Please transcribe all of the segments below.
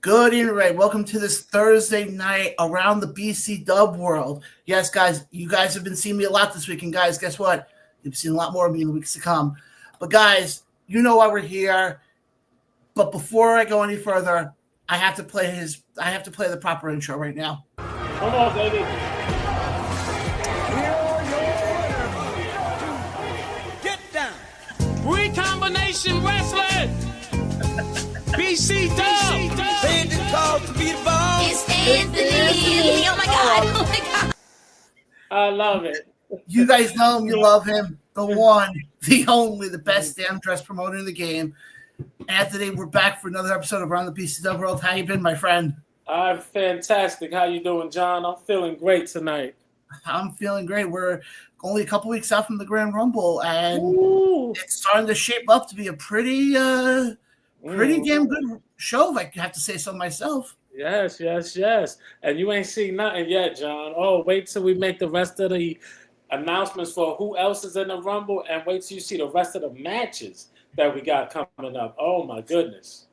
Good evening, Ray. Welcome to this Thursday night around the BCWorld. Yes, guys, you guys have been seeing me a lot this week, and guys, guess what? You've seen a lot more of me in the weeks to come. But guys, you know why we're here. But before I go any further, I have to play the proper intro right now. Come on, baby. Get down. Recombination wrestling. BC Dub. Bandit called to be the boss. It's Anthony. Oh my God. Oh my God. I love it. You guys know him, you love him. The one, the only, the best damn dress promoter in the game. Anthony, we're back for another episode of Around the BCWorld. How you been, my friend? I'm fantastic. How you doing, John? I'm feeling great tonight. I'm feeling great. We're only a couple weeks out from the Grand Rumble, and it's starting to shape up to be a pretty damn good show, if I have to say so myself. Yes. And you ain't seen nothing yet, John. Oh, wait till we make the rest of the announcements for who else is in the Rumble, and wait till you see the rest of the matches that we got coming up. Oh, my goodness.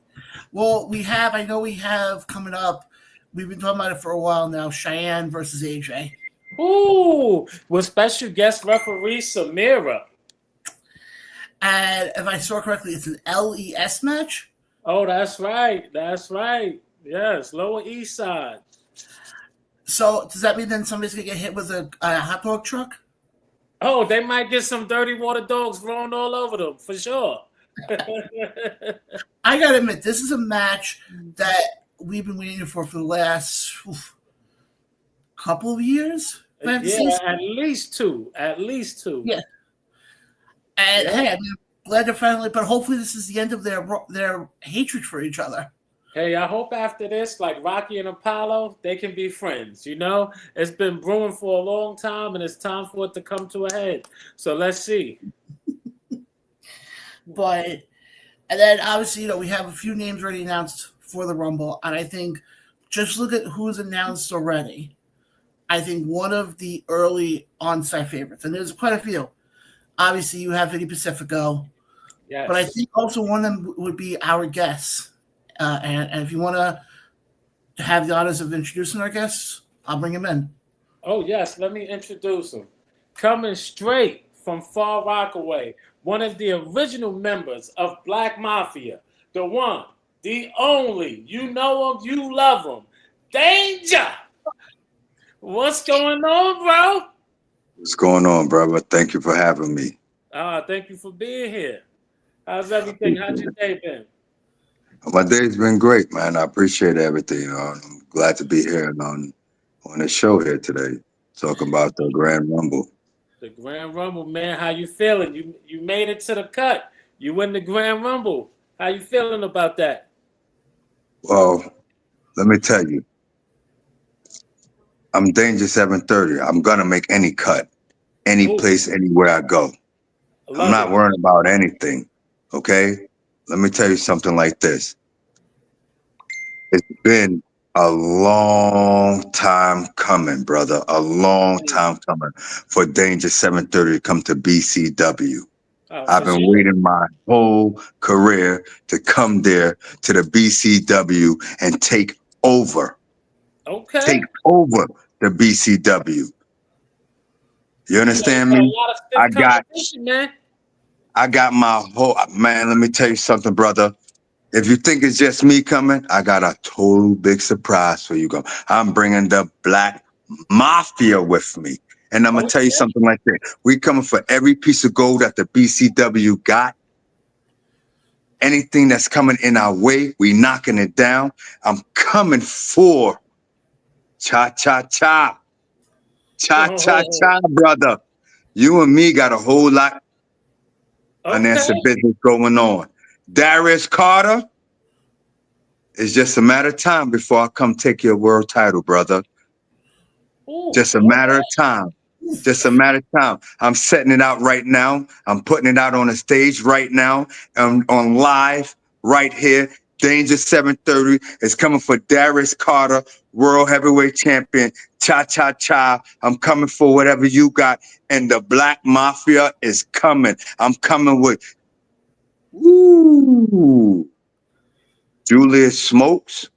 Well, I know we have coming up, we've been talking about it for a while now, Cheyenne versus AJ. Ooh, with special guest referee Samira. And if I saw correctly, it's an LES match. Oh, that's right. Yes, Lower East Side. So does that mean then somebody's going to get hit with a hot dog truck? Oh, they might get some dirty water dogs thrown all over them, for sure. I got to admit, this is a match that we've been waiting for the last couple of years. Yeah, at least two. Yeah. And hey, I mean, glad they're finally, but hopefully this is the end of their hatred for each other. Hey, I hope after this, like Rocky and Apollo, they can be friends. You know, it's been brewing for a long time, and it's time for it to come to a head. So let's see. And then obviously, we have a few names already announced for the Rumble, and I think just look at who's announced already. I think one of the early on-site favorites, and there's quite a few. Obviously, you have Vinny Pacifico, Yes. But I think also one of them would be our guests. And if you want to have the honors of introducing our guests, I'll bring him in. Oh, yes. Let me introduce him. Coming straight from Far Rockaway, one of the original members of Black Mafia, the one, the only, you know him, you love him, Danger. What's going on, bro? What's going on, brother? Thank you for having me. Thank you for being here. How's everything? How's your day been? My day's been great, man. I appreciate everything. I'm glad to be here on the show here today, talking about the Grand Rumble. The Grand Rumble, man. How you feeling? You made it to the cut. You win the Grand Rumble. How you feeling about that? Well, let me tell you, I'm Danger 730. I'm gonna make any cut, any place, anywhere I go. I'm not worrying about anything. Okay? Let me tell you something like this. It's been a long time coming, brother. A long time coming for Danger 730 to come to BCW. I've been waiting my whole career to come there to the BCW and take over. Okay. Take over the BCW. You understand me? I got my whole, man, let me tell you something, brother. If you think it's just me coming, I got a total big surprise for you. I'm bringing the Black Mafia with me. And I'm going to tell you something like that. We coming for every piece of gold that the BCW got. Anything that's coming in our way, we knocking it down. I'm coming for cha-cha-cha. Cha-cha-cha, brother. You and me got a whole lot unanswered business going on. Darius Carter, it's just a matter of time before I come take your world title, brother. Just a matter of time. Just a matter of time. I'm setting it out right now. I'm putting it out on the stage right now. On live right here. Danger 730 is coming for Darius Carter, World Heavyweight Champion. Cha-cha-cha. I'm coming for whatever you got. And the Black Mafia is coming. I'm coming with Julius Smokes,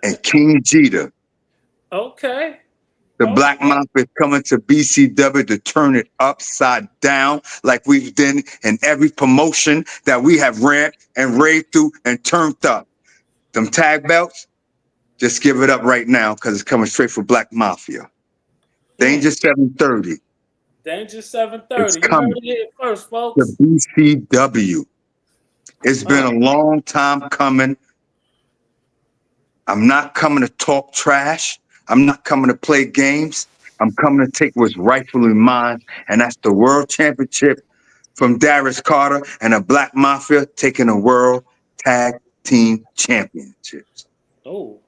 and King Jeter. Okay. The Black Mafia is coming to BCW to turn it upside down like we've done in every promotion that we have ran and raved through and turned up. Them tag belts, just give it up right now because it's coming straight for Black Mafia. Danger 730. Danger It's 730. You heard coming. it here first, folks. The BCW. It's been a long time coming. I'm not coming to talk trash. I'm not coming to play games. I'm coming to take what's rightfully mine, and that's the World Championship from Darius Carter and the Black Mafia taking the World Tag Team Championships. Oh,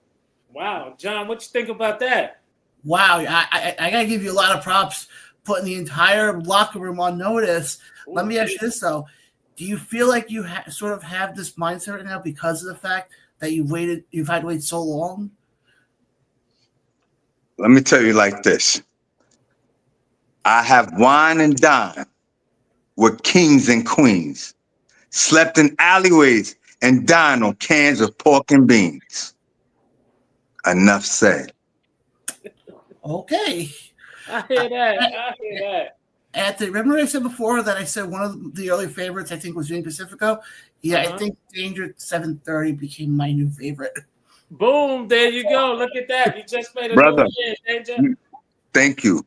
wow. John, what you think about that? Wow, I got to give you a lot of props putting the entire locker room on notice. Ooh, Let me ask you this, though. Do you feel like you sort of have this mindset right now because of the fact that you've had to wait so long? Let me tell you like this. I have wine and dine with kings and queens, slept in alleyways and dined on cans of pork and beans. Enough said. Okay. I hear that. Anthony, remember I said before that I said one of the early favorites I think was Union Pacifico? Yeah, I think Danger 730 became my new favorite. Boom, there you go. Look at that. You just made a Brother, new win, Danger. thank you.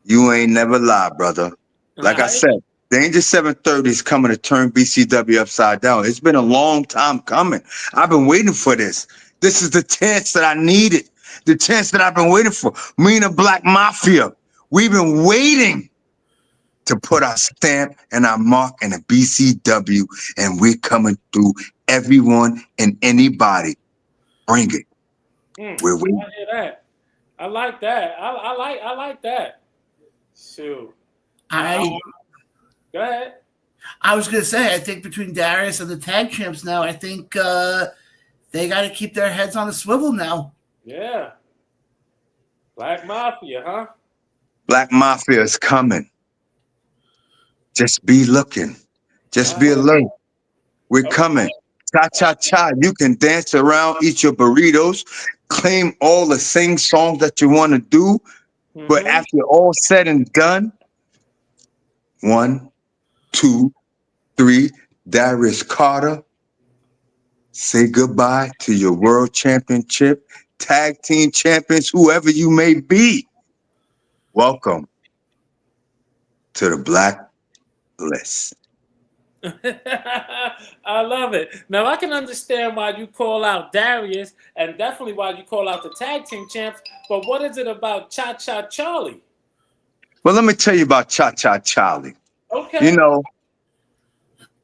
You ain't never lied, brother. Like I said, Danger 730 is coming to turn BCW upside down. It's been a long time coming. I've been waiting for this. This is the chance that I needed. The chance that I've been waiting for. Me and the Black Mafia. We've been waiting to put our stamp and our mark in the BCW, and we're coming through everyone and anybody. Bring it. We're waiting. I hear that. I like that. I like that. Shoot. Go ahead. I was going to say, I think between Darius and the tag champs now, I think they got to keep their heads on a swivel now. Yeah. Black Mafia, huh? Black Mafia is coming. Just be looking. Just be alert. We're coming. Cha-cha-cha. You can dance around, eat your burritos, claim all the sing songs that you want to do. But after all said and done, 1, 2, 3, Darius Carter, say goodbye to your world championship, tag team champions, whoever you may be. Welcome to the Black List. I love it. Now, I can understand why you call out Darius and definitely why you call out the tag team champs, but what is it about Cha-Cha Charlie? Well, let me tell you about Cha-Cha Charlie. Okay. You know,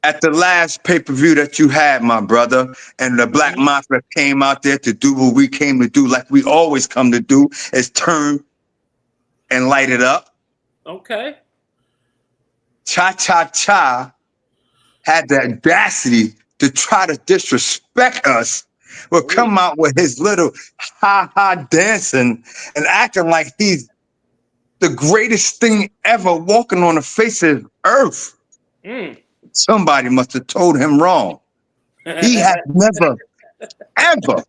at the last pay-per-view that you had, my brother, and the Black Mafia came out there to do what we came to do, like we always come to do, is turn and light it up. Okay. Cha-Cha-Cha had the audacity to try to disrespect us, will come out with his little ha-ha dancing and acting like he's the greatest thing ever walking on the face of earth. Somebody must have told him wrong. He has never, ever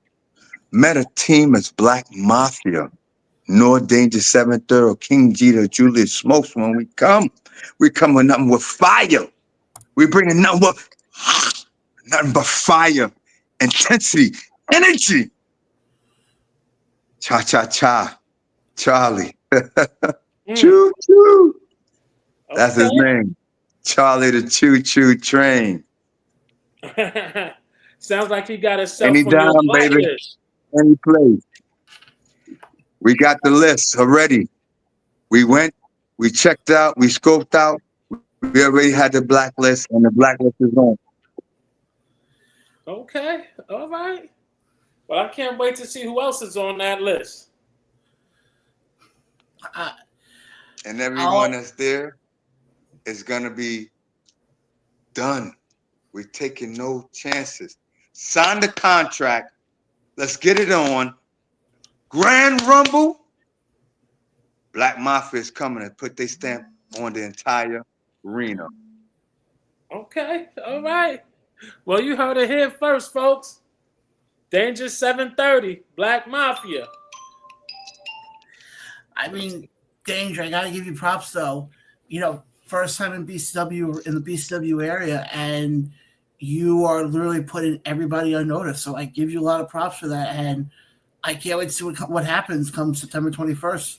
met a team as Black Mafia, nor Danger 730 or King Jeter, Julius Smokes. When we come with nothing but fire. We bringing nothing but fire, intensity, energy. Cha-cha-cha, Charlie. Choo choo. That's his name. Charlie the Choo Choo Train. Sounds like he got himself Any from your dime, baby. blacklist. Any place. We got the list already. We went, we checked out, we scoped out. We already had the blacklist, and the blacklist is on. Okay. All right. Well, I can't wait to see who else is on that list. And everyone that's there is going to be done. We're taking no chances. Sign the contract. Let's get it on. Grand Rumble. Black Mafia is coming and put their stamp on the entire arena. Okay. All right. Well, you heard it here first, folks. Danger 730, Black Mafia. I mean, Danger, I gotta give you props though. You know, first time in BCW in the BCW area, and you are literally putting everybody on notice. So I give you a lot of props for that, and I can't wait to see what happens come September 21st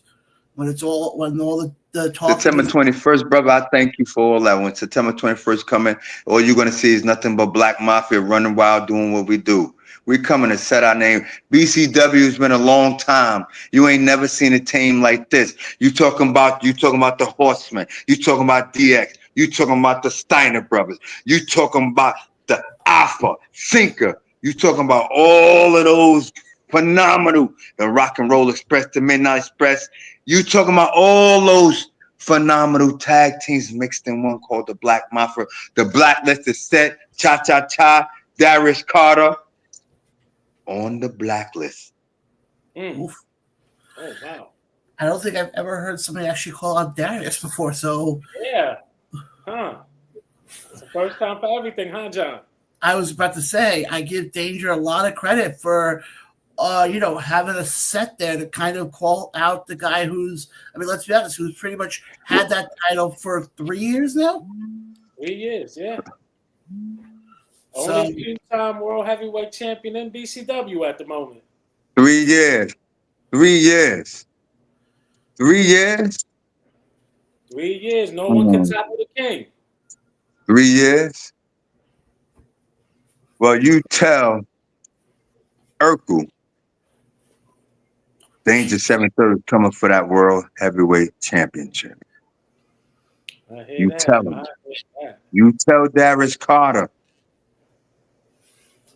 when all the talk. September 21st, brother, I thank you for all that. When September 21st coming, all you're going to see is nothing but Black Mafia running wild doing what we do. We coming to set our name. BCW has been a long time. You ain't never seen a team like this. You talking about the Horsemen. You talking about DX. You talking about the Steiner brothers. You talking about the Alpha, Thinker. You talking about all of those phenomenal, the Rock and Roll Express, the Midnight Express. You talking about all those phenomenal tag teams mixed in one called the Black Mafia. The Blacklist is set. Cha-cha-cha. Darius Carter on the blacklist. Oh, wow. I don't think I've ever heard somebody actually call out Darius before. So yeah, it's the first time for everything, huh, John? I was about to say I give Danger a lot of credit for having a set there to kind of call out the guy who's, I mean, let's be honest, who's pretty much had that title for 3 years now. 3 years, yeah. So, Only two-time world heavyweight champion in BCW at the moment. 3 years. 3 years. 3 years. 3 years. No one can topple the king. 3 years. Well, you tell Urkel Danger 730 coming for that world heavyweight championship. You tell him. You tell Darius Carter.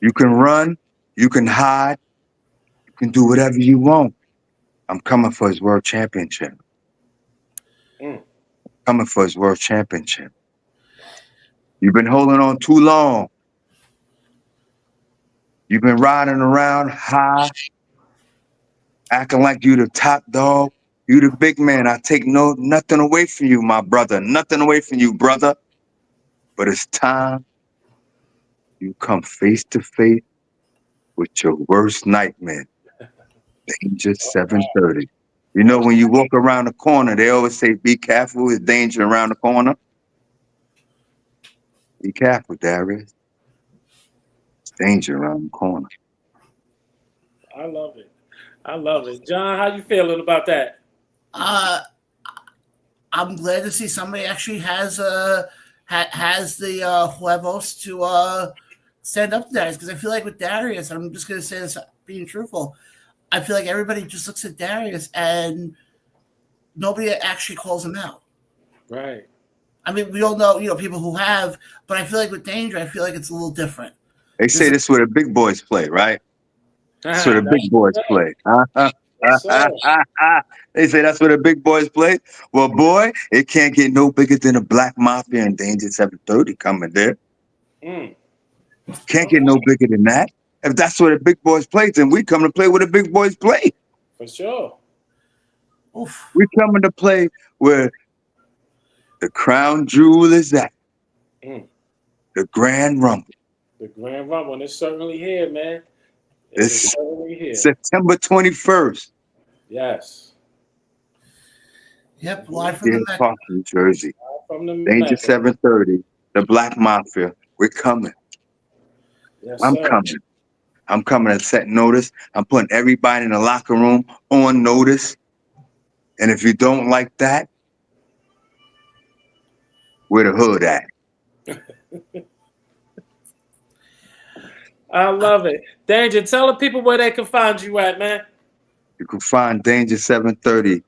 You can run. You can hide. You can do whatever you want. I'm coming for his world championship. Coming for his world championship. You've been holding on too long. You've been riding around high, acting like you the top dog. You the big man. I take nothing away from you, my brother. Nothing away from you, brother. But it's time you come face to face with your worst nightmare. Danger 730. You know, when you walk around the corner, they always say, be careful, there's danger around the corner. Be careful, Darius. It's danger around the corner. I love it. I love it. John, how you feeling about that? I'm glad to see somebody actually has the huevos to stand up to Darius, because I feel like with Darius, I'm just going to say this being truthful, I feel like everybody just looks at Darius and nobody actually calls him out. Right. I mean, we all know, people who have, but I feel like with Danger, I feel like it's a little different. They say this is where the big boys play, right? That's where the big boys play. They say that's where the big boys play. Well, boy, it can't get no bigger than a Black Mafia and Danger 730 coming there. Can't get no bigger than that. If that's where the big boys play, then we come to play where the big boys play. For sure. Oof. We coming to play where the crown jewel is at. The Grand Rumble. The Grand Rumble, and it's certainly here, man. It's certainly here. September 21st. Yes. Yep, live from the Mecca. Park, New Jersey. From the Danger Mecca. 730. The Black Mafia. We're coming. Yes, I'm sir. coming. I'm coming to set notice. I'm putting everybody in the locker room on notice. And if you don't like that, where the hood at? I love it. Danger, tell the people where they can find you at, man. You can find Danger 730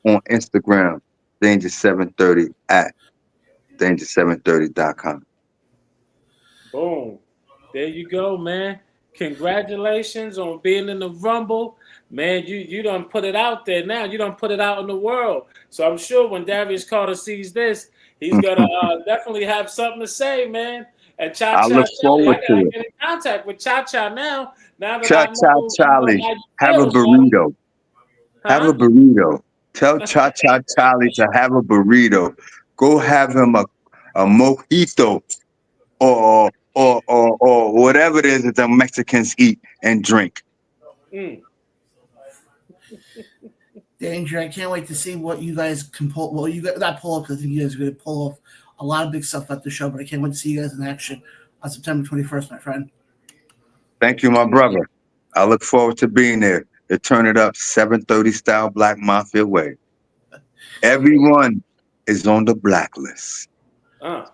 on Instagram. Danger 730 at danger730.com. Boom. There you go, man. Congratulations on being in the Rumble. Man, you done put it out there now. You done put it out in the world. So I'm sure when Darius Carter sees this, he's going to definitely have something to say, man. And I look forward to it. Get in contact with Cha-Cha now. Cha-Cha Charlie, have a burrito. Have a burrito. Tell Cha-Cha Charlie to have a burrito. Go have him a mojito or or whatever it is that the Mexicans eat and drink. Mm. Danger, I can't wait to see what you guys can pull. Well, you got not pull up because I think you guys are going to pull off a lot of big stuff at the show, but I can't wait to see you guys in action on September 21st, my friend. Thank you, my brother. I look forward to being there to turn it up 7:30 style Black Mafia way. Everyone is on the blacklist. All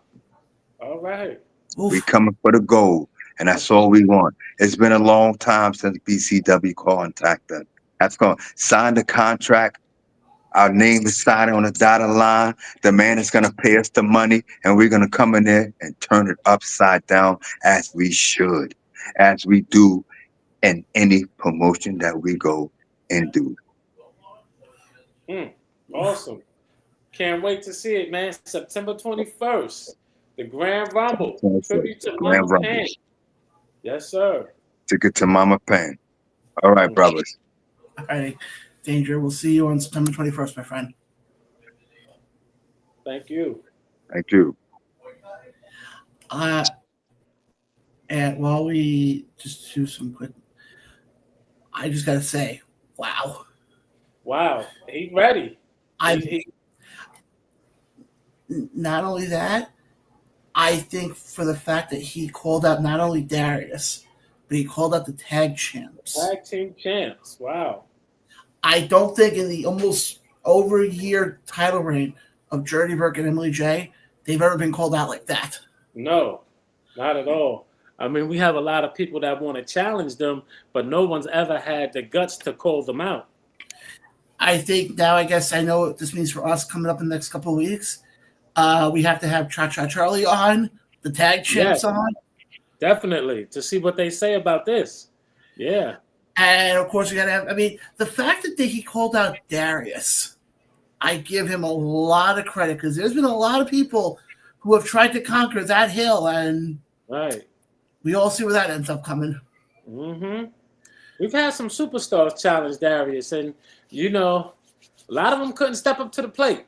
right. Oof. We coming for the gold, and that's all we want. It's been a long time since BCW contacted us. That's going to sign the contract. Our name is signed on the dotted line. The man is going to pay us the money, and we're going to come in there and turn it upside down as we should, as we do in any promotion that we go and do. Awesome. Can't wait to see it, man. September 21st, the Grand Rumble. Tribute to Mama Pan. Yes, sir. Ticket to Mama Pan. All right, brothers. All right, Danger. We'll see you on September 21st, my friend. Thank you. Thank you. And while we just do some quick, I just got to say, wow. Wow. He's ready. Not only that, I think for the fact that he called out not only Darius, but he called out the tag champs. Tag team champs. Wow. I don't think in the almost over a year title reign of Journey Burke and Emily J, they've ever been called out like that. No, not at all. I mean, we have a lot of people that want to challenge them, but no one's ever had the guts to call them out. I think now, I guess I know what this means for us coming up in the next couple of weeks. We have to have Cha-Cha Charlie on, the tag champs on. Definitely, to see what they say about this. Yeah. And, of course, we got to have – I mean, the fact that he called out Darius, I give him a lot of credit because there's been a lot of people who have tried to conquer that hill, and we all see where that ends up coming. Mm-hmm. We've had some superstars challenge Darius, and, you know, a lot of them couldn't step up to the plate.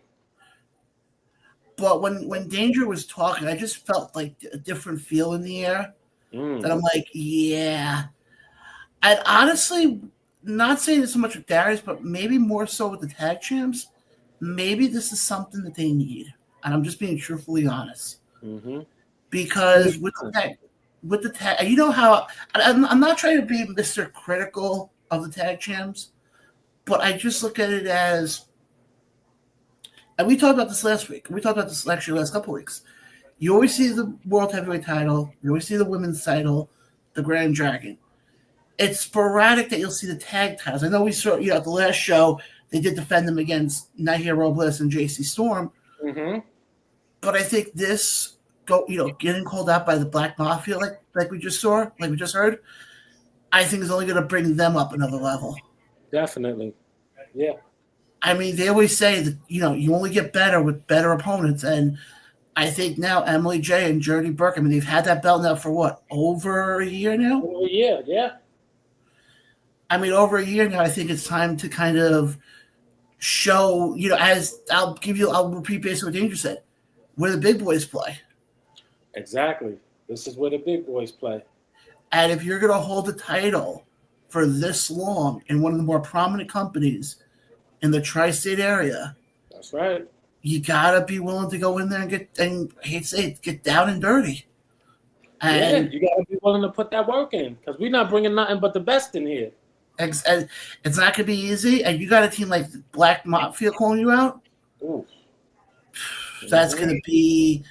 But when Danger was talking, I just felt like a different feel in the air. That I'm like, yeah. And honestly, not saying this so much with Darius, but maybe more so with the tag champs, maybe this is something that they need. And I'm just being truthfully honest. Mm-hmm. Because with the tag, you know how I'm not trying to be Mr. Critical of the tag champs, but I just look at it as, and we talked about this last week. We talked about this actually last couple of weeks. You always see the World Heavyweight title. You always see the Women's title, the Grand Dragon. It's sporadic that you'll see the tag titles. I know we saw, at the last show, they did defend them against Nahir Robles and JC Storm. Mm-hmm. But I think this, getting called out by the Black Mafia, like we just saw, like we just heard, I think is only going to bring them up another level. Definitely. Yeah. I mean, they always say that, you only get better with better opponents. And I think now Emily J and Journey Burke, I mean, they've had that belt now for what, over a year now? Over a year, yeah. I mean, over a year now, I think it's time to kind of show, as I'll repeat basically what Danger said, where the big boys play. Exactly. This is where the big boys play. And if you're going to hold the title for this long in one of the more prominent companies in the tri-state area, that's right. You gotta be willing to go in there and get down and dirty. And you gotta be willing to put that work in because we're not bringing nothing but the best in here. It's not gonna be easy. And you got a team like Black Mafia calling you out. Ooh. That's gonna be.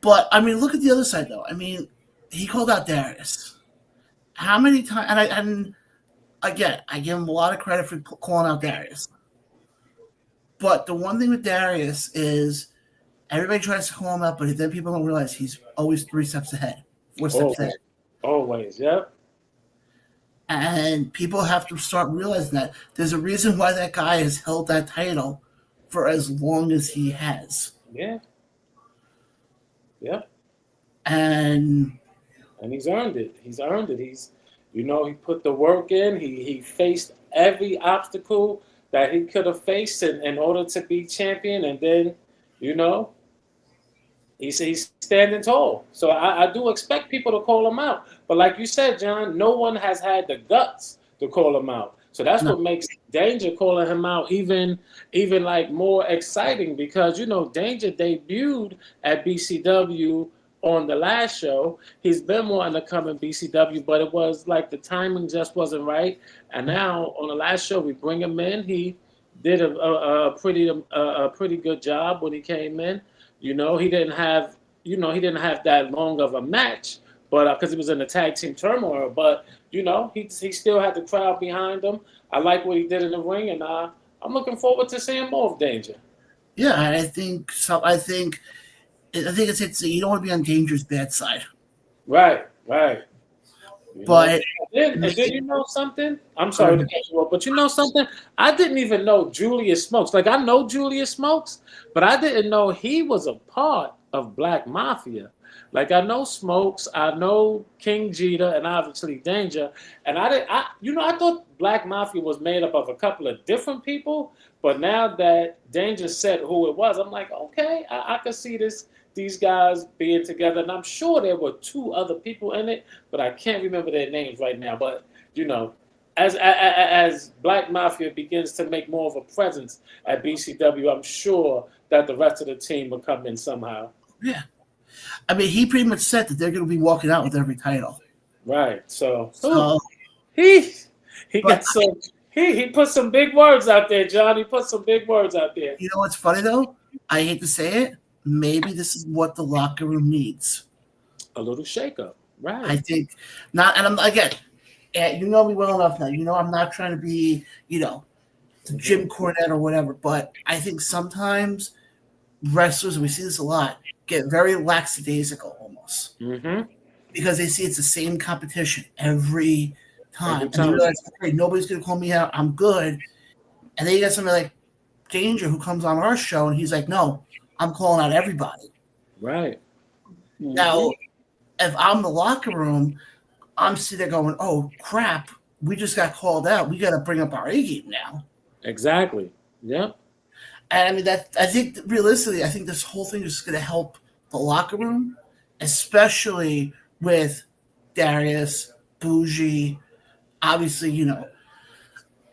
But I mean, look at the other side though. I mean, he called out Darius. How many times? And again, I give him a lot of credit for calling out Darius. But the one thing with Darius is everybody tries to call him out, but then people don't realize he's always 4 steps ahead. Always, yeah. And people have to start realizing that there's a reason why that guy has held that title for as long as he has. Yeah. Yeah. And he's earned it. He's earned it. He put the work in. He faced every obstacle that he could have faced in order to be champion, and then, He's standing tall. So I do expect people to call him out. But like you said, John, no one has had the guts to call him out. So that's No. what makes Danger calling him out even like more exciting, because Danger debuted at BCW on the last show. He's been wanting to come in BCW, but it was like the timing just wasn't right. And now on the last show, we bring him in. He did a pretty good job when he came in. He didn't have that long of a match, but because he was in the tag team turmoil, but he still had the crowd behind him. I like what he did in the ring, and I'm looking forward to seeing more of Danger. Yeah, and I think so. I think it's you don't want to be on Danger's bad side. Right. But And then you know something? I'm sorry to cut you off, but you know something? I didn't even know Julius Smokes. Like, I know Julius Smokes, but I didn't know he was a part of Black Mafia. Like, I know Smokes, I know King Jeter, and obviously Danger. And I thought Black Mafia was made up of a couple of different people, but now that Danger said who it was, I'm like, okay, I can see these guys being together, and I'm sure there were 2 other people in it, but I can't remember their names right now. But as Black Mafia begins to make more of a presence at BCW, I'm sure that the rest of the team will come in somehow. yeah, I mean, he pretty much said that they're going to be walking out with every title. Right. So He he put some big words out there, John. He put some big words out there. You know what's funny though? I hate to say it. Maybe this is what the locker room needs. A little shakeup, right? I think not, and I'm again. You know me well enough now. I'm not trying to be, the Jim Cornette or whatever. But I think sometimes wrestlers, and we see this a lot, get very lackadaisical almost because they see it's the same competition every time. And they realize, okay, nobody's gonna call me out. I'm good. And then you got somebody like Danger who comes on our show and he's like, no, I'm calling out everybody. Right. Now, if I'm the locker room, I'm sitting there going, oh, crap, we just got called out. We got to bring up our A game now. Exactly. Yep. And I mean, I think realistically, I think this whole thing is going to help the locker room, especially with Darius, Bougie, obviously, you're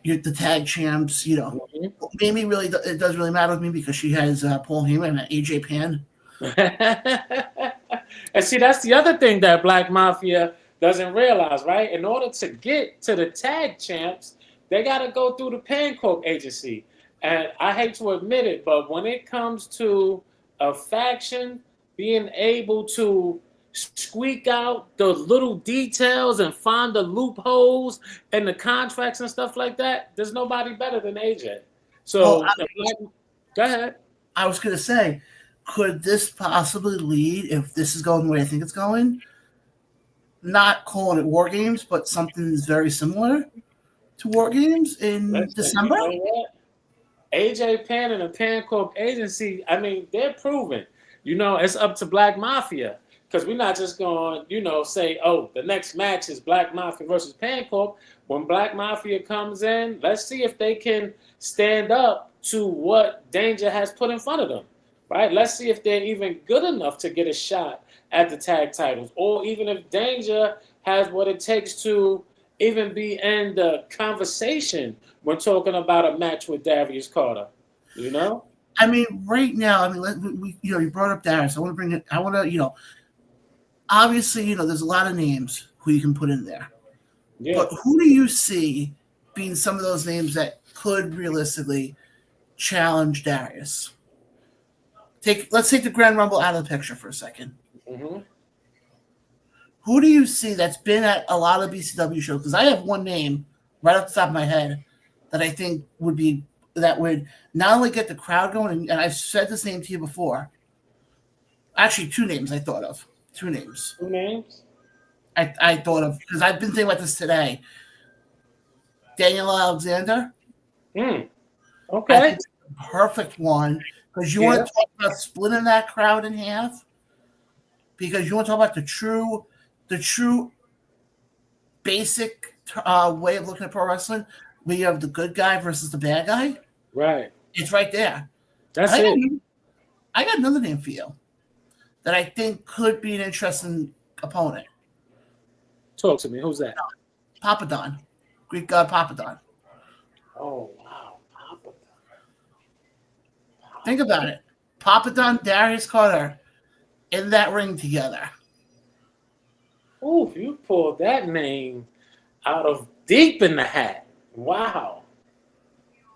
the tag champs, Maybe really, it doesn't really matter with me because she has Paul Heyman and AJ Pan. And see, that's the other thing that Black Mafia doesn't realize, right? In order to get to the tag champs, they got to go through the Pancorp agency. And I hate to admit it, but when it comes to a faction being able to squeak out the little details and find the loopholes in the contracts and stuff like that, there's nobody better than AJ. So, go ahead. I was going to say, could this possibly lead, if this is going the way I think it's going, not calling it War Games, but something that's very similar to War Games in December? You know AJ Pan and the Pancorp agency, I mean, they're proven. It's up to Black Mafia. Because we're not just going, say, oh, the next match is Black Mafia versus Pancorp. When Black Mafia comes in, let's see if they can stand up to what Danger has put in front of them, right? Let's see if they're even good enough to get a shot at the tag titles, or even if Danger has what it takes to even be in the conversation when talking about a match with Darius Carter, I mean, right now, you brought up Darius. I want to bring it, obviously, there's a lot of names who you can put in there. Yeah. But who do you see being some of those names that could realistically challenge Darius? Let's take the Grand Rumble out of the picture for a second. Mm-hmm. Who do you see that's been at a lot of BCW shows? Because I have one name right off the top of my head that I think would not only get the crowd going, and I've said this name to you before. Actually, 2 names I thought of. 2 names. 2 names? I thought of, because I've been thinking about this today. Daniel Alexander. Okay. I think it's the perfect one, because you want to talk about splitting that crowd in half, because you want to talk about the true basic way of looking at pro wrestling, where you have the good guy versus the bad guy. Right. It's right there. That's it. I got another name for you that I think could be an interesting opponent. Talk to me. Who's that? Papadon, Greek god Papadon. Oh wow, Papadon. Think about it. Papadon, Darius Carter in that ring together. Ooh, you pulled that name out of deep in the hat. Wow.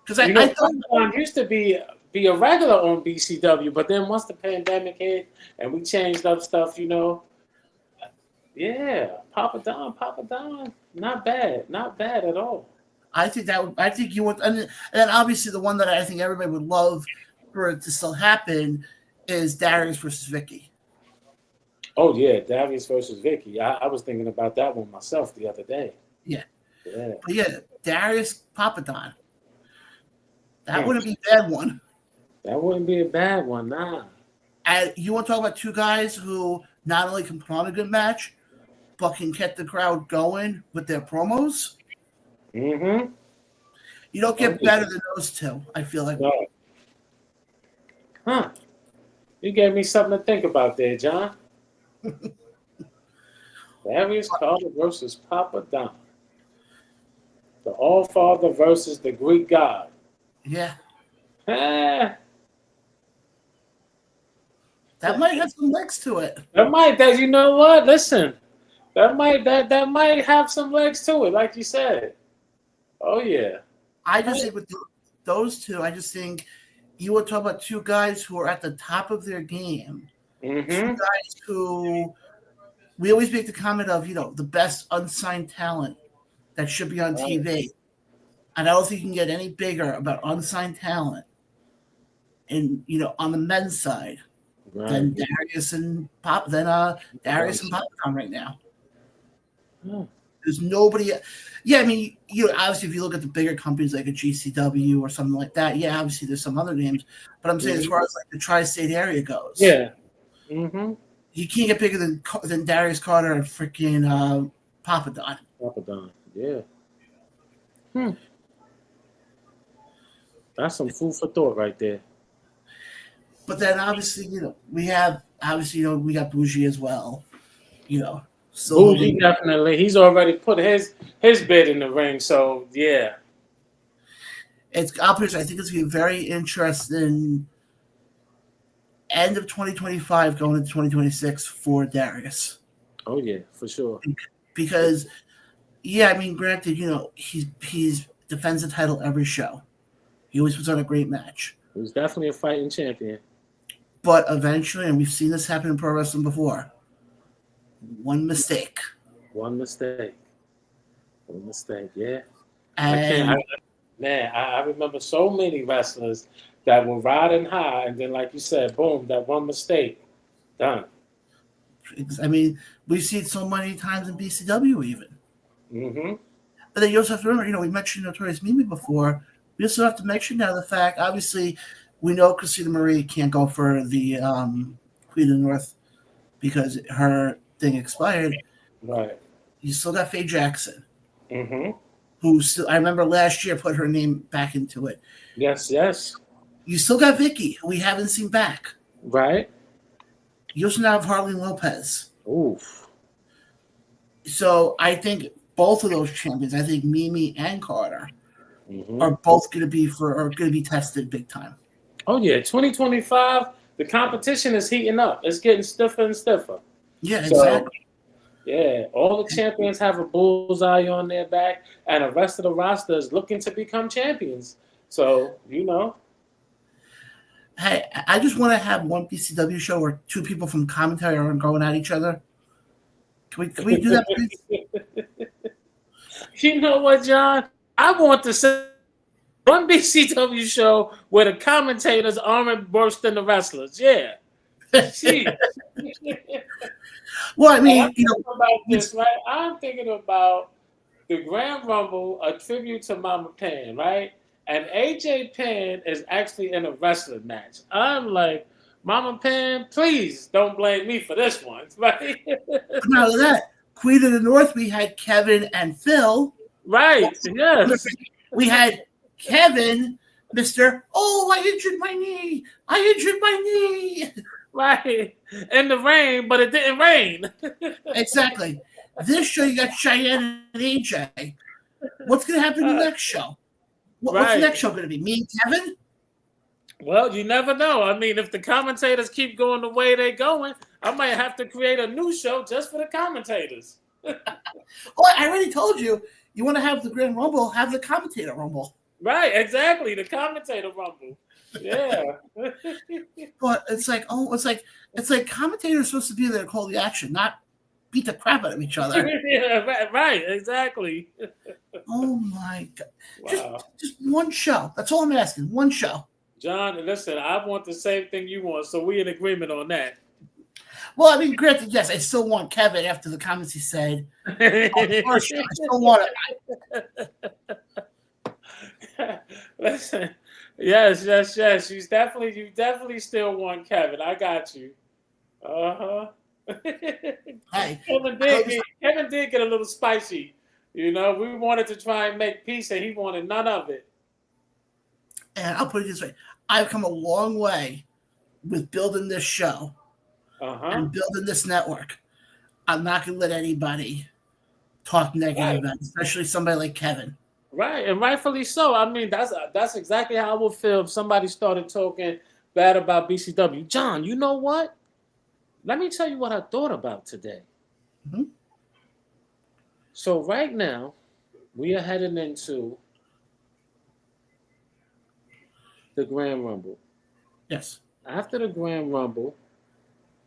Because I thought Papadon used to be a regular on BCW, but then once the pandemic hit and we changed up stuff, yeah, Papadon, not bad at all. I think you want, and then obviously the one that I think everybody would love for it to still happen is Darius versus Vicky. Oh yeah, Darius versus Vicky. I was thinking about that one myself the other day. Yeah. Yeah. But yeah, Darius Papadon. That wouldn't be a bad one. That wouldn't be a bad one, nah. And you want to talk about two guys who not only can put on a good match, but can get the crowd going with their promos? Mm-hmm. You don't get better than those two, I feel like. No. Huh. You gave me something to think about there, John. Darius Carter versus Papadon. The All-Father versus the Greek god. Yeah. Eh, That might have some legs to it. that you know what? Listen, that might have some legs to it, like you said. Oh yeah. I just think with those two, I just think you would talk about two guys who are at the top of their game. Mm-hmm. Two guys who we always make the comment of, the best unsigned talent that should be on TV. And I don't think you can get any bigger about unsigned talent and on the men's side than Darius and Papadon right now. Hmm. There's nobody. Yeah, I mean, obviously, if you look at the bigger companies like a GCW or something like that, yeah, obviously there's some other names. But I'm saying as far as like the tri-state area goes, Yeah. Mm-hmm. you can't get bigger than Darius Carter and freaking Papadon. Papadon, yeah. That's some food for thought right there. But then obviously, we got Bougie as well. So Bougie definitely. He's already put his bid in the ring, so yeah. I think it's gonna be very interesting. End of 2025, going into 2026 for Darius. Oh yeah, for sure. Because, yeah, I mean, granted, he's defends the title every show. He always puts on a great match. He was definitely a fighting champion. But eventually, and we've seen this happen in pro wrestling before, one mistake, yeah. And I remember so many wrestlers that were riding high, and then, like you said, boom, that one mistake, done. I mean, we've seen it so many times in BCW even. Mm-hmm. But then you also have to remember, we mentioned Notorious Mimi before. We also have to mention now the fact, obviously, we know Christina Marie can't go for the Queen of the North because her thing expired. Right. You still got Faye Jackson, Mm-hmm. who still, I remember last year put her name back into it. Yes. You still got Vicky, who we haven't seen back. Right. You also now have Harleen Lopez. Oof. So I think both of those champions, I think Mimi and Carter, Mm-hmm. are both going to be tested big time. Oh yeah, 2025. The competition is heating up. It's getting stiffer and stiffer. Yeah, So, exactly. Yeah, all the champions have a bullseye on their back, and the rest of the roster is looking to become champions. So Hey, I just want to have one BCW show where two people from commentary are going at each other. Can we do that, please? You know what, John? I want to say one BCW show where the commentators aren't worse than the wrestlers. Yeah. Jeez. Well, I mean, I'm thinking about this, right? I'm thinking about the Grand Rumble, a tribute to Mama Pan, right? And AJ Pan is actually in a wrestling match. I'm like, Mama Pan, please don't blame me for this one, right? not only that, Queen of the North, we had Kevin and Phil. Right, yes. We had Kevin, Mr. Oh, I injured my knee. Right. In the rain, but it didn't rain. Exactly. This show, you got Cheyenne and AJ. What's going to happen in the next show? What's the Right. next show going to be? Me and Kevin? Well, you never know. I mean, if the commentators keep going the way they're going, I might have to create a new show just for the commentators. Oh, I already told you. You want to have the Grand Rumble, have the commentator rumble. Right, exactly. The commentator rumble. Yeah. But it's like commentators are supposed to be there to call the action, not beat the crap out of each other. Yeah, right, exactly. Oh my God. Wow. Just one show. That's all I'm asking. One show. John, listen, I want the same thing you want, so we're in agreement on that. Well, I mean, granted, yes, I still want Kevin after the comments he said. First show, I still want it. Listen, yes. You definitely still want Kevin. I got you. Hey, Kevin did get a little spicy. You know, we wanted to try and make peace, and he wanted none of it. And I'll put it this way: I've come a long way with building this show and building this network. I'm not going to let anybody talk negative about it, especially somebody like Kevin. Right, and rightfully so. I mean, that's exactly how I would feel if somebody started talking bad about BCW. John, you know what? Let me tell you what I thought about today. Mm-hmm. So right now, we are heading into the Grand Rumble. Yes. After the Grand Rumble,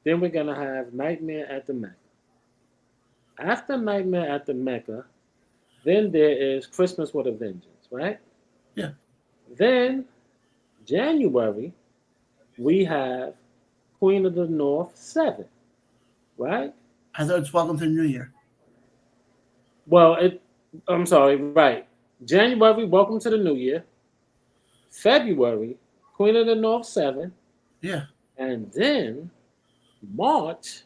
then we're going to have Nightmare at the Mecca. After Nightmare at the Mecca, then there is Christmas with a Vengeance, right? Yeah. Then, January, we have Queen of the North 7, right? I thought it's Welcome to the New Year. Well, I'm sorry, right. January, Welcome to the New Year. February, Queen of the North 7. Yeah. And then March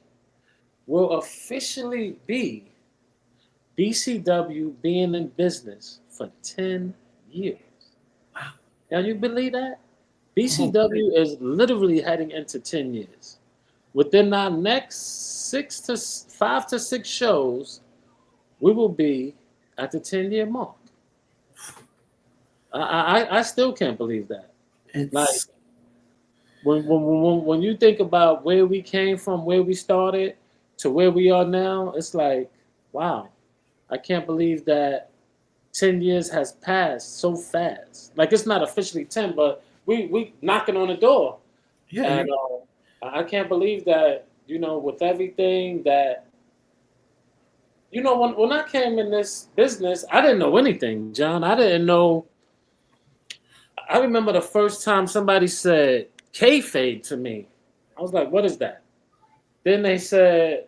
will officially be BCW being in business for 10 years. Wow. Now, you believe that? BCW is literally heading into 10 years. Within our next 5 to 6 shows, we will be at the 10-year mark. I still can't believe that. It's like when you think about where we came from, where we started to where we are now, it's like, wow, I can't believe that 10 years has passed so fast. Like, it's not officially 10, but we knocking on the door. Yeah. And I can't believe that, with everything that, when I came in this business, I didn't know anything, John. I didn't know. I remember the first time somebody said kayfabe to me. I was like, what is that? Then they said,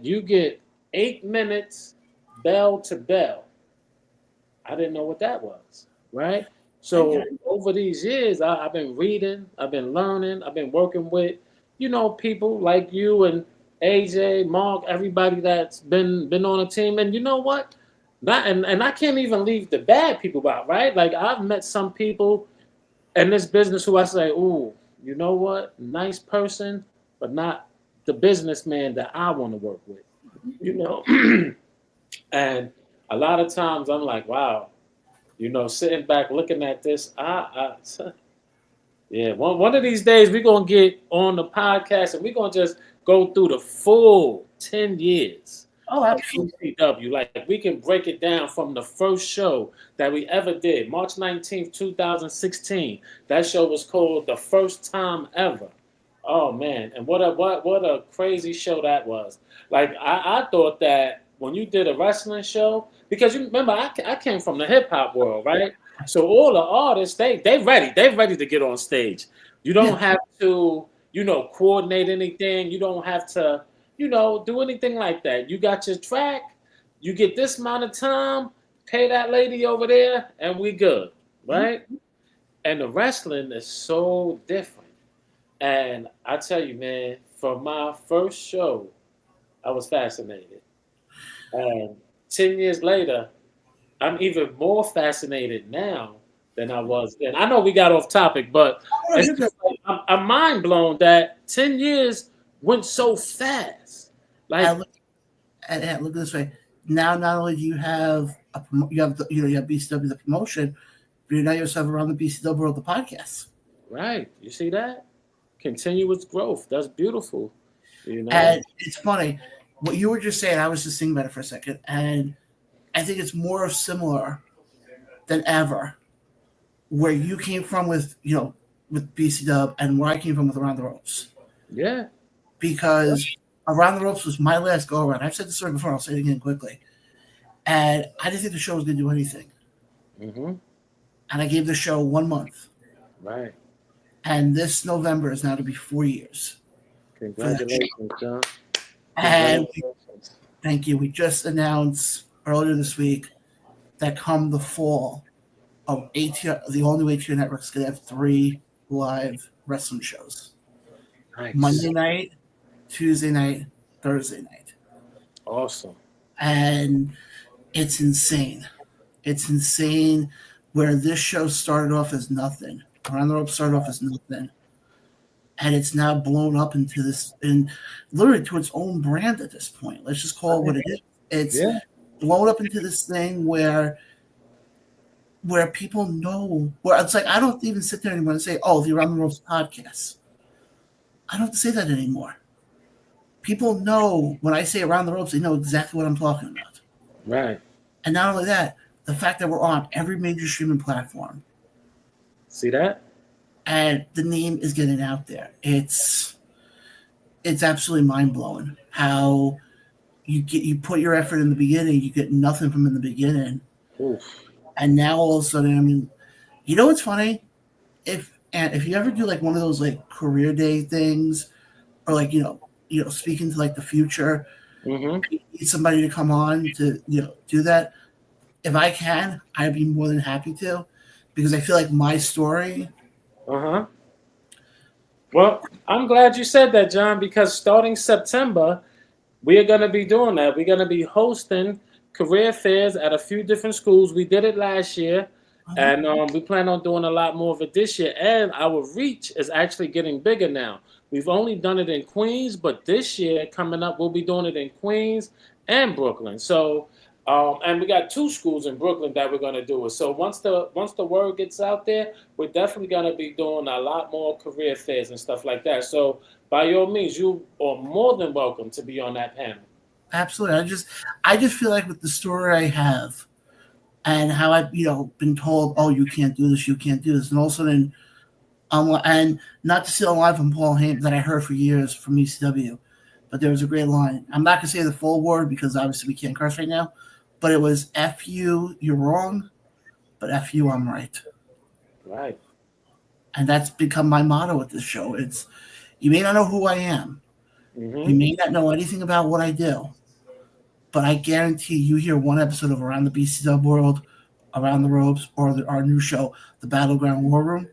you get 8 minutes bell to bell. I didn't know what that was, right? So over these years, I've been reading, I've been learning, I've been working with, people like you and AJ, Mark, everybody that's been on a team. And you know what? And I can't even leave the bad people out, right? Like, I've met some people in this business who I say, ooh, you know what? Nice person, but not the businessman that I want to work with, And a lot of times I'm like, wow, sitting back looking at this, yeah, one of these days we're going to get on the podcast and we're going to just go through the full 10 years. Oh, absolutely. BCW. Like, we can break it down from the first show that we ever did, March 19th, 2016. That show was called The First Time Ever. Oh man, and what a crazy show that was. Like, I thought that when you did a wrestling show, because you remember I came from the hip hop world, right? So all the artists, they ready to get on stage. You don't have to, coordinate anything. You don't have to, do anything like that. You got your track, you get this amount of time, pay that lady over there, and we good, right? Mm-hmm. And the wrestling is so different. And I tell you, man, from my first show, I was fascinated. And 10 years later, I'm even more fascinated now than I was then. I know we got off topic, but it's just like, I'm mind blown that 10 years went so fast. Like, and look at this way. Now, not only do you have you have BCW the promotion, but you now yourself Around the BCW World the podcast. right? You see that continuous growth? That's beautiful. You know, And it's funny what you were just saying. I was just thinking about it for a second, and I think it's more similar than ever where you came from with BCW and where I came from with Around the Ropes. yeah, Because Around the Ropes was my last go around. I've said this story before. I'll say it again quickly. And I didn't think the show was going to do anything. mm-hmm. And I gave the show 1 month. Right. And this November is now to be 4 years. Congratulations, John. And thank you. We just announced earlier this week that come the fall of ATR, the all new ATR network is going to have 3 live wrestling shows. Nice. Monday night, Tuesday night, Thursday night. Awesome. And it's insane. It's insane where this show started off as nothing. Around the Ropes started off as nothing. And it's now blown up into this, and literally to its own brand at this point. Let's just call it what it is. It's blown up into this thing where people know, where it's like, I don't even sit there anymore and say, oh, the Around the Ropes podcast. I don't have to say that anymore. People know when I say Around the Ropes, they know exactly what I'm talking about. Right. And not only that, the fact that we're on every major streaming platform. See that? And the name is getting out there. It's absolutely mind-blowing how you put your effort in the beginning, you get nothing from in the beginning. Oof. And now all of a sudden, I mean, you know what's funny? If you ever do like one of those like career day things, or like speaking to like the future, Mm-hmm. you need somebody to come on to do that. If I can, I'd be more than happy to, because I feel like my story. Uh-huh. Well, I'm glad you said that, John, because starting September, we are going to be doing that. We're going to be hosting career fairs at a few different schools. We did it last year, and we plan on doing a lot more of it this year. And our reach is actually getting bigger now. We've only done it in Queens, but this year coming up, we'll be doing it in Queens and Brooklyn. So, and we got 2 schools in Brooklyn that we're going to do it. So once the word gets out there, we're definitely going to be doing a lot more career fairs and stuff like that. So by all means, you are more than welcome to be on that panel. Absolutely. I just feel like with the story I have and how I've been told, oh, you can't do this, and all of a sudden, and not to steal a line from Paul Heyman that I heard for years from ECW, but there was a great line. I'm not gonna say the full word because obviously we can't curse right now, but it was "F you, you're wrong, but F you, I'm right." Right. And that's become my motto with this show. It's, you may not know who I am, Mm-hmm. you may not know anything about what I do, but I guarantee you hear one episode of Around the BCW World, Around the Ropes, or our new show, The Battleground War Room,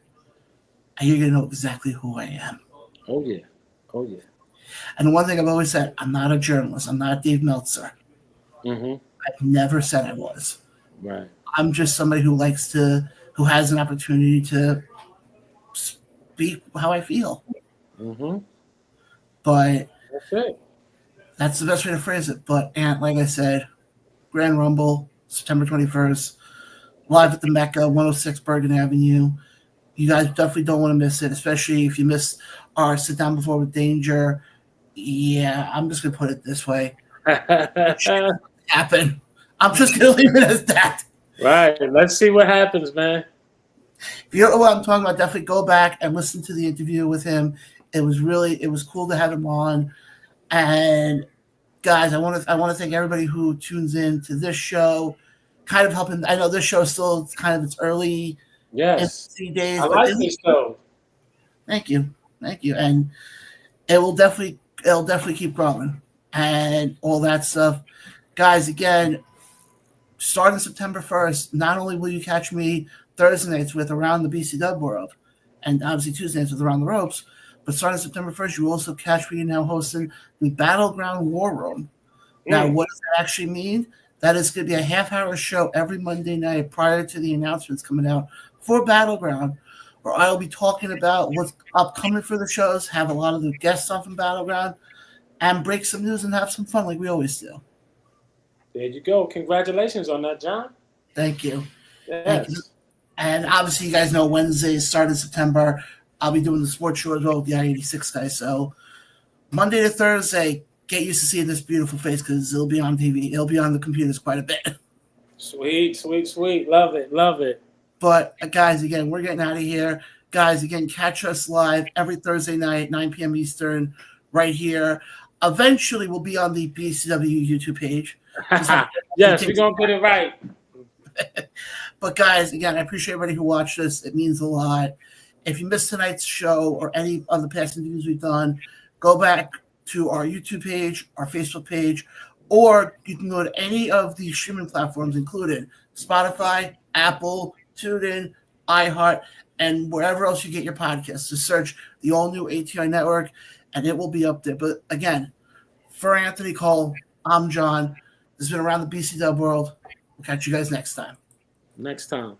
and you're going to know exactly who I am. Oh, yeah. Oh, yeah. And the one thing I've always said, I'm not a journalist. I'm not Dave Meltzer. Mm-hmm. I've never said I was. Right. I'm just somebody who has an opportunity to speak how I feel. Mm-hmm. But That's it. that's the best way to phrase it. But, and like I said, Grand Rumble, September 21st, live at the Mecca, 106 Bergen Avenue. You guys definitely don't want to miss it, especially if you miss our Sit Down Before with Danger. Yeah, I'm just going to put it this way. Happen. I'm just going to leave it as that. Right. Let's see what happens, man. If you don't know what I'm talking about, definitely go back and listen to the interview with him. It was cool to have him on. And guys, I want to thank everybody who tunes in to this show, kind of helping. I know this show is still kind of its early Yes. days. I like this show. Thank you, and it'll definitely keep growing and all that stuff, guys. Again, starting September 1st, not only will you catch me Thursday nights with Around the BCW World, and obviously Tuesday nights with Around the Ropes, but starting September 1st, you will also catch me now hosting the Battleground War Room. Now, what does that actually mean? That is going to be a half-hour show every Monday night prior to the announcements coming out for Battleground, where I'll be talking about what's upcoming for the shows, have a lot of the guests on from Battleground, and break some news and have some fun like we always do. There you go. Congratulations on that, John. Thank you. Yes. Thank you. And obviously, you guys know Wednesday, start of September, I'll be doing the sports show as well with the I-86 guys. So Monday to Thursday, get used to seeing this beautiful face because it'll be on TV. It'll be on the computers quite a bit. Sweet, sweet, sweet. Love it, love it. But guys, again, we're getting out of here. Guys, again, catch us live every Thursday night, 9 p.m. Eastern, right here. Eventually, we'll be on the BCW YouTube page. Yes, we're going to get it right. But guys, again, I appreciate everybody who watched this. It means a lot. If you missed tonight's show or any of the past interviews we've done, go back to our YouTube page, our Facebook page, or you can go to any of the streaming platforms included, Spotify, Apple, TuneIn, iHeart, and wherever else you get your podcasts. To search the all-new ATI Network, and it will be up there. But again, for Anthony Cole, I'm John. This has been Around the BCWorld. We'll catch you guys next time. Next time.